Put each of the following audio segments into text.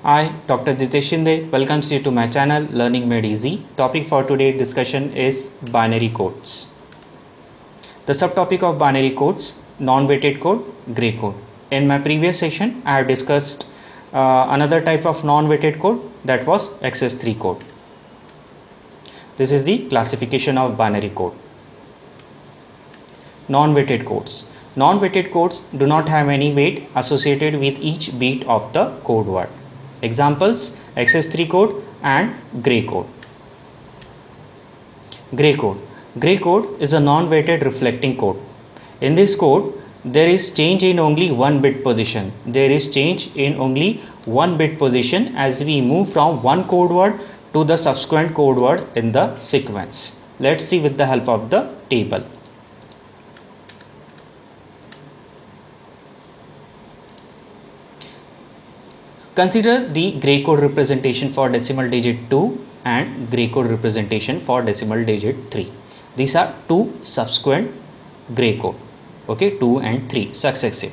Hi, Dr. Jitesh Shinde welcomes you to my channel Learning Made Easy. Topic for today's discussion is binary codes. The subtopic of binary codes, non-weighted code, gray code. In my previous session, I have discussed another type of non-weighted code, that was XS3 code. This is the classification of binary code. Non-weighted codes. Non-weighted codes do not have any weight associated with each bit of the code word. Examples: XS3 code and gray code. Gray code. Gray code is a non-weighted reflecting code. In this code, there is change in only one bit position. There is change in only one bit position as we move from one code word to the subsequent code word in the sequence. Let's see with the help of the table. Consider the gray code representation for decimal digit 2 and gray code representation for decimal digit 3. These are two subsequent gray code, okay, 2 and 3 successive.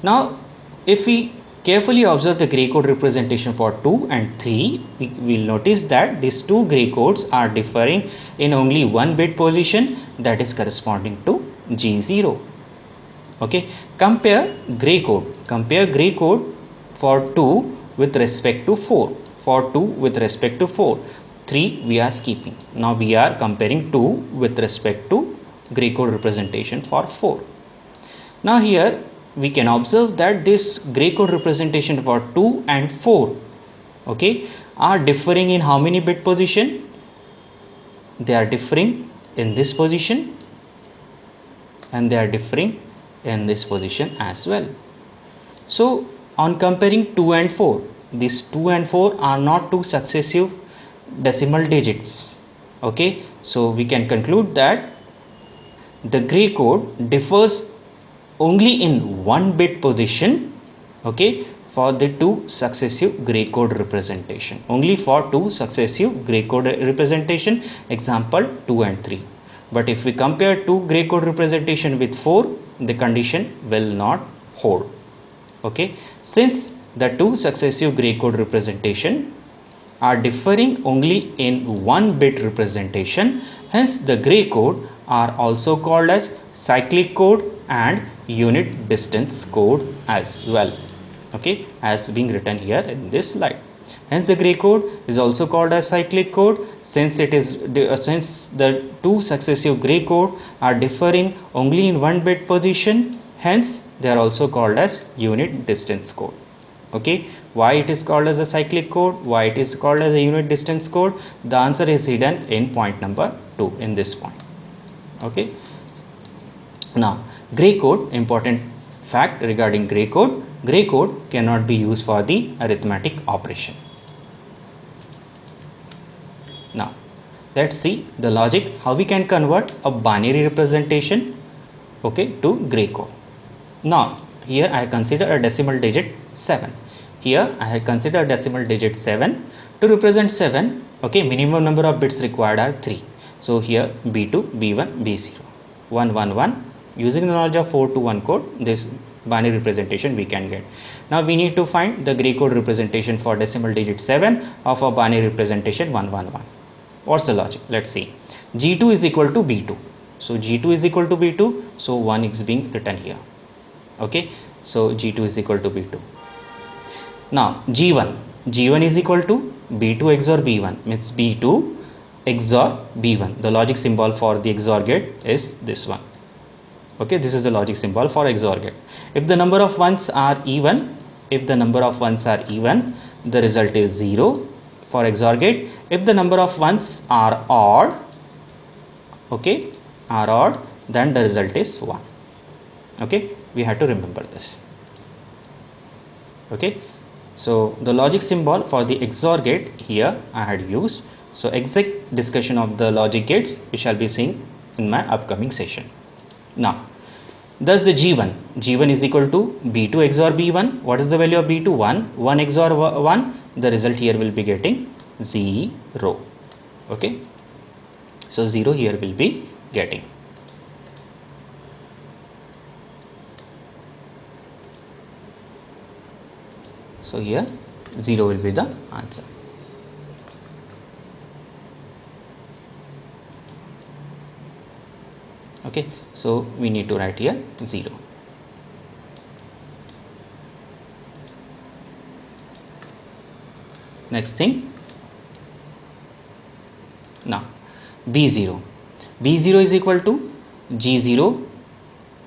Now if we carefully observe the gray code representation for 2 and 3, we will notice that these two gray codes are differing in only one bit position, that is corresponding to G0. Okay, compare gray code for 2 with respect to 4, for 2 with respect to 4, 3 we are skipping. Now we are comparing 2 with respect to gray code representation for 4. Now here we can observe that this gray code representation for 2 and 4, okay, are differing in how many bit position? They are differing in this position and they are differing in this position as well. So on comparing 2 and 4, these 2 and 4 are not two successive decimal digits. Okay, so we can conclude that the gray code differs only in one bit position, okay, for the two successive gray code representation, only for two successive gray code representation, example 2 and 3. But if we compare two gray code representation with 4, the condition will not hold. Okay, since the two successive gray code representation are differing only in one bit representation, hence the gray code are also called as cyclic code and unit distance code as well, okay, as being written here in this slide. Hence the gray code is also called as cyclic code since it is since the two successive gray code are differing only in one bit position, hence they are also called as unit distance code. Okay, why it is called as a cyclic code, why it is called as a unit distance code? The answer is hidden in point number 2, in this point. Okay, now gray code, important fact regarding gray code cannot be used for the arithmetic operation. Now let's see the logic how we can convert a binary representation, okay, to gray code. Now here I consider a decimal digit 7. Here I have considered a decimal digit 7. To represent 7, okay, minimum number of bits required are 3. So here B2, B1, B0, 1, 1, 1. Using the knowledge of 4 to 1 code, this binary representation we can get. Now we need to find the gray code representation for decimal digit 7 of a binary representation 1, 1, 1. What's the logic? Let's see. G2 is equal to B2. So G2 is equal to B2. So 1 is being written here. Okay, so G2 is equal to B2. Now G1 is equal to B2 XOR B1, means B2 XOR B1. The logic symbol for the XOR gate is this one. Okay, this is the logic symbol for XOR gate. If the number of ones are even, the result is 0 for XOR gate. If the number of ones are odd, okay, then the result is 1. Okay, we have to remember this. Okay, so the logic symbol for the XOR gate here I had used. So exact discussion of the logic gates we shall be seeing in my upcoming session. Now thus the G1 is equal to B2 XOR B1. What is the value of B2? 1 XOR 1. The result here will be getting 0. Okay, so 0 here will be getting. So here 0 will be the answer. Okay, so we need to write here 0. Next thing, now B0 is equal to G0,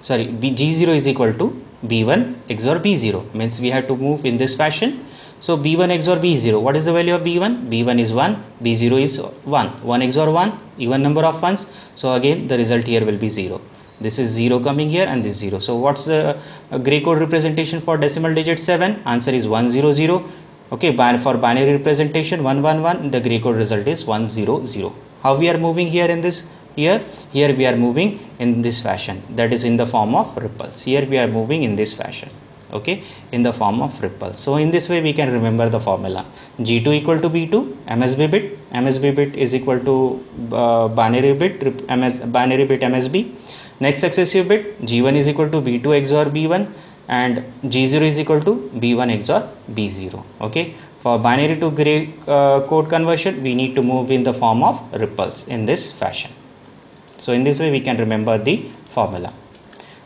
sorry, G0 is equal to B1 XOR B0, means we have to move in this fashion. So B1 XOR B0, what is the value of B1? B1 is 1, B0 is 1, 1 XOR 1, even number of ones. So again the result here will be 0. This is 0 coming here and this 0. So what's the gray code representation for decimal digit 7? Answer is 100. Okay, for binary representation 111, the gray code result is 100. How we are moving here in this? Here we are moving in this fashion, that is in the form of ripples. Here we are moving in this fashion, okay, in the form of ripples. So in this way we can remember the formula: G2 equal to B2 MSB bit is equal to binary bit MSB. Next successive bit, G1 is equal to B2 XOR B1 and G0 is equal to B1 XOR B0. Okay, for binary to gray code conversion we need to move in the form of ripples in this fashion. So in this way we can remember the formula.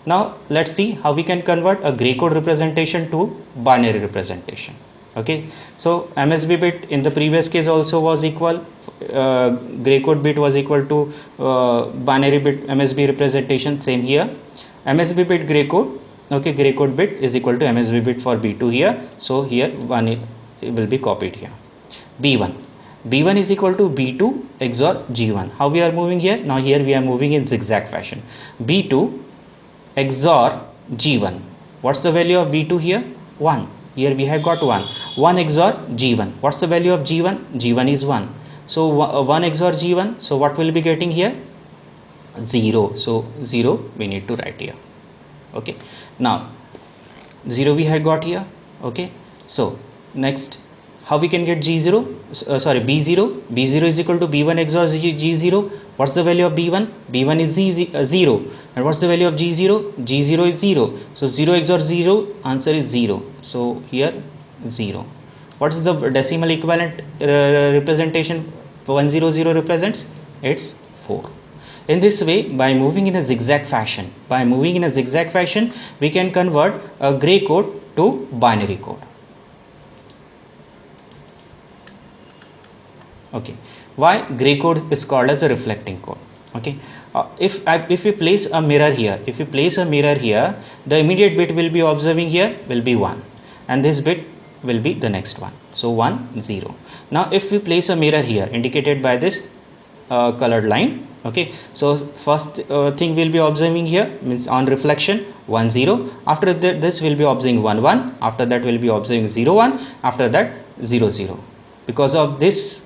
Now let's see how we can convert a gray code representation to binary representation. Okay, so MSB bit in the previous case also was equal, gray code bit was equal to binary bit MSB representation, same here. MSB bit gray code, okay, gray code bit is equal to MSB bit for B2 here. So here one will be copied here. B1 is equal to B2 XOR G1. How we are moving here? Now here we are moving in zigzag fashion. B2 XOR G1. What's the value of B2 here? 1. Here we have got 1. 1 XOR G1. What's the value of G1? G1 is 1. So 1 XOR G1. So what will be getting here? 0. So 0 we need to write here. Okay. Now 0 we had got here. Okay. So next, how we can get B0? B0 is equal to B1 XOR G0. What's the value of B1? B1 is 0. And what's the value of G0? G0 is 0. So 0 XOR 0, answer is 0. So here 0. What is the decimal equivalent representation 100 represents? It's 4. In this way, by moving in a zigzag fashion, we can convert a gray code to binary code. Okay, why gray code is called as a reflecting code? Okay, if we place a mirror here, the immediate bit will be observing here will be 1 and this bit will be the next one. So 1 0. Now if we place a mirror here indicated by this colored line, okay, so first thing we'll be observing here means on reflection 1 0. After that this will be observing 1 1. After that we'll be observing 0 1. After that 0 0. Because of this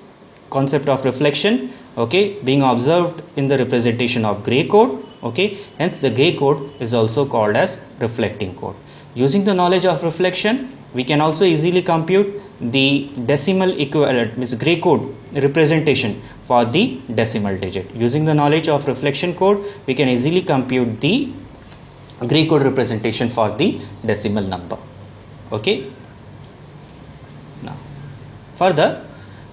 concept of reflection, okay, being observed in the representation of gray code, okay, hence the gray code is also called as reflecting code. Using the knowledge of reflection, we can also easily compute the decimal equivalent, means gray code representation for the decimal digit. Using the knowledge of reflection code, we can easily compute the gray code representation for the decimal number. Okay. Now further,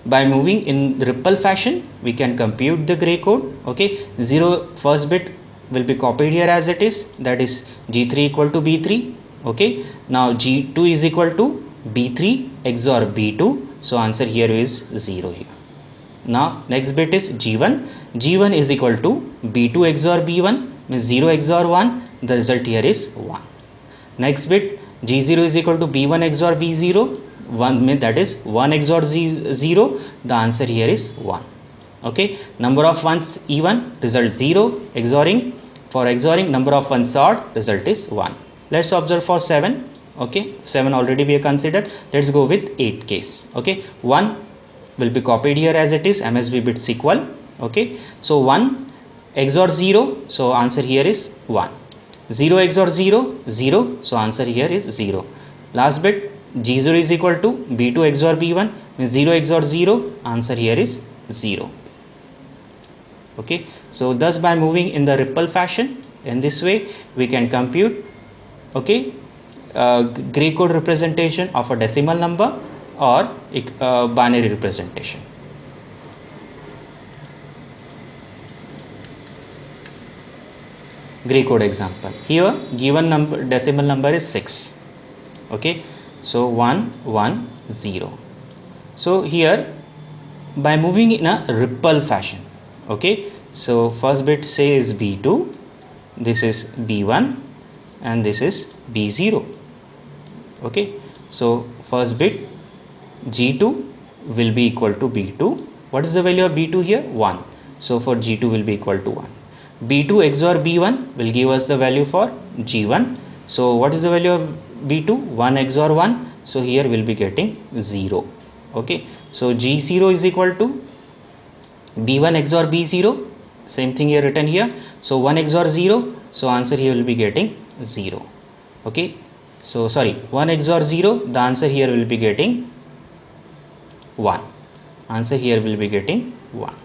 by moving in ripple fashion, we can compute the gray code. Okay, 0 first bit will be copied here as it is, that is G3 equal to B3. Okay, now G2 is equal to B3 XOR B2. So answer here is 0 here. Now next bit is G1. G1 is equal to B2 XOR B1, means 0 XOR 1. The result here is 1. Next bit G0 is equal to B1 XOR B0. 1 means that is 1 XOR 0. The answer here is 1. Okay, number of ones even, result 0. For XORing number of ones odd, result is 1. Let's observe for 7. Okay, 7 already we have considered. Let's go with 8 case. Okay, 1 will be copied here as it is, MSB bits equal. Okay, so 1 XOR 0, so answer here is 1. 0 XOR 0, 0, so answer here is 0. Last bit G0 is equal to B2 XOR B1, means 0 XOR 0, answer here is 0. Okay, so thus by moving in the ripple fashion, in this way we can compute, okay, gray code representation of a decimal number or binary representation. Gray code example. Here given number, decimal number is 6. Okay, so 110. So here by moving in a ripple fashion, okay, so first bit say is B2, this is B1 and this is B0. Okay, so first bit G2 will be equal to B2. What is the value of B2 here? 1. So for G2 will be equal to 1. B2 XOR B1 will give us the value for G1. So what is the value of B2? 1 XOR 1. So here we'll be getting 0. Okay, so G0 is equal to B1 XOR B0. Same thing here written here. So 1 XOR 0. So answer here will be getting 0. Okay, so sorry, 1 XOR 0. The answer here will be getting 1. Answer here will be getting 1.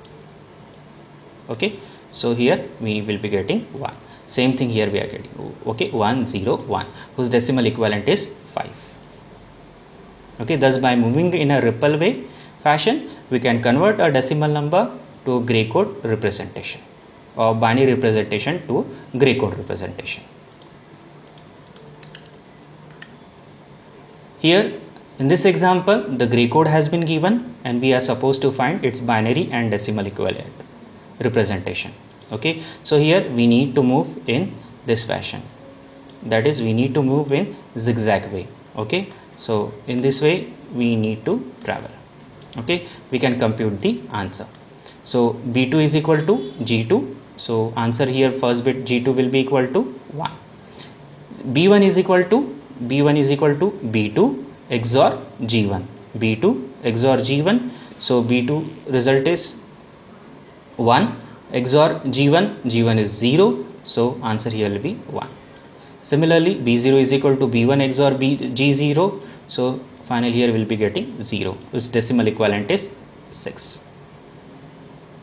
Okay, so here we will be getting 1. Same thing here we are getting. Okay, 1 0 1, whose decimal equivalent is 5. Okay, thus by moving in a ripple way fashion, we can convert a decimal number to a gray code representation or binary representation to gray code representation. Here in this example, the gray code has been given and we are supposed to find its binary and decimal equivalent representation. Okay, so here we need to move in this fashion, that is we need to move in zigzag way. Okay, so in this way we need to travel. Okay, we can compute the answer. So B2 is equal to G2. So answer here first bit G2 will be equal to 1. B1 is equal to B2 XOR G1. B2 XOR G1. So B2 result is 1 XOR G1. G1 is 0. So answer here will be 1. Similarly B0 is equal to B1 XOR G0. So final here will be getting 0. Its decimal equivalent is 6.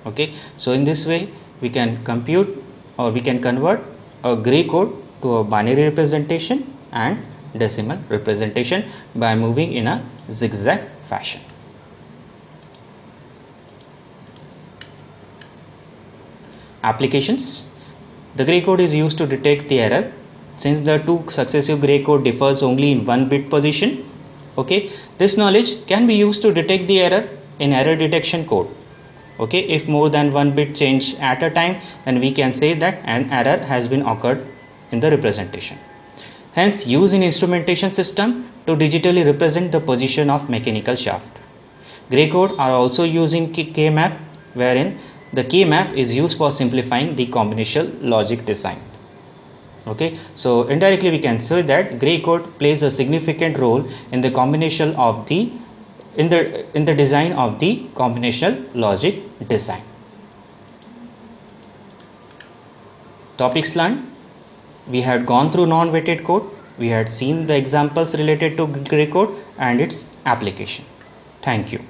Okay, so in this way we can compute or we can convert a gray code to a binary representation and decimal representation by moving in a zigzag fashion. Applications. The gray code is used to detect the error. Since the two successive gray code differs only in 1 bit position, okay, this knowledge can be used to detect the error in error detection code. Okay, if more than 1 bit change at a time, then we can say that an error has been occurred in the representation. Hence used in instrumentation system to digitally represent the position of mechanical shaft. Gray code are also used in K-map, wherein the K-map is used for simplifying the combinational logic design. Okay, so indirectly we can say that gray code plays a significant role in the combination of the in the design of the combinational logic design. Topics learned. We had gone through non-weighted code. We had seen the examples related to gray code and its application. Thank you.